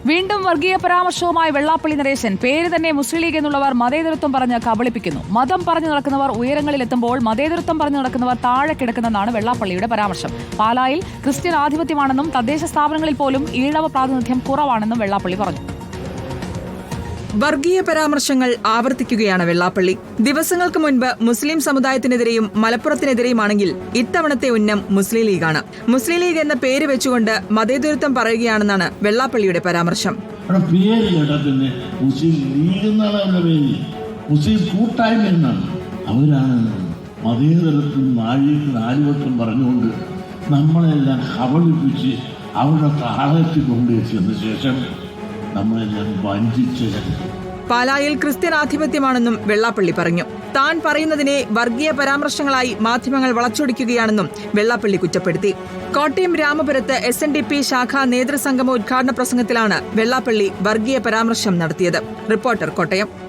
വീണ്ടും വർഗീയ പരാമർശവുമായി വെള്ളാപ്പള്ളി നടേശൻ. പേര് തന്നെ മുസ്ലിം ലീഗ് എന്നുള്ളവർ മതേതരത്വം പറഞ്ഞ് കബളിപ്പിക്കുന്നു. മതം പറഞ്ഞു നടക്കുന്നവർ ഉയരങ്ങളിലെത്തുമ്പോൾ മതേതരത്വം പറഞ്ഞു നടക്കുന്നവർ താഴെ കിടക്കുന്നെന്നാണ് വെള്ളാപ്പള്ളിയുടെ പരാമർശം. പാലായിൽ ക്രിസ്ത്യൻ ആധിപത്യമാണെന്നും തദ്ദേശ സ്ഥാപനങ്ങളിൽ പോലും ഈഴവ പ്രാതിനിധ്യം കുറവാണെന്നും വെള്ളാപ്പള്ളി പറഞ്ഞു. വർഗീയ പരാമർശങ്ങൾ ആവർത്തിക്കുകയാണ് വെള്ളാപ്പള്ളി. ദിവസങ്ങൾക്ക് മുൻപ് മുസ്ലിം സമുദായത്തിനെതിരെയും മലപ്പുറത്തിനെതിരെയുമാണെങ്കിൽ ഇത്തവണത്തെ ഉന്നം മുസ്ലിം ലീഗാണ്. മുസ്ലിം ലീഗ് എന്ന പേര് വെച്ചുകൊണ്ട് മതേതരത്വം പറയുകയാണെന്നാണ് വെള്ളാപ്പള്ളിയുടെ പരാമർശം. അവരാണ് മതേതരത്വം നാഴികത്തും പറഞ്ഞുകൊണ്ട് നമ്മളെല്ലാം കബളിപ്പിച്ച് അവരുടെ താഴത്തിൽ കൊണ്ടുവച്ചതിന് ശേഷം നമ്മളെല്ലാം വഞ്ചിച്ചത്. പാലായിൽ ക്രിസ്ത്യൻ ആധിപത്യമാണെന്നും വെള്ളാപ്പള്ളി പറഞ്ഞു. താൻ പറയുന്നതിനെ വർഗീയ പരാമർശങ്ങളായി മാധ്യമങ്ങൾ വളച്ചൊടിക്കുകയാണെന്നും വെള്ളാപ്പള്ളി കുറ്റപ്പെടുത്തി. കോട്ടയം രാമപുരത്ത് SNDP ശാഖാ നേതൃസംഗമ ഉദ്ഘാടന പ്രസംഗത്തിലാണ് വെള്ളാപ്പള്ളി വർഗീയ പരാമർശം നടത്തിയത്. റിപ്പോർട്ടർ, കോട്ടയം.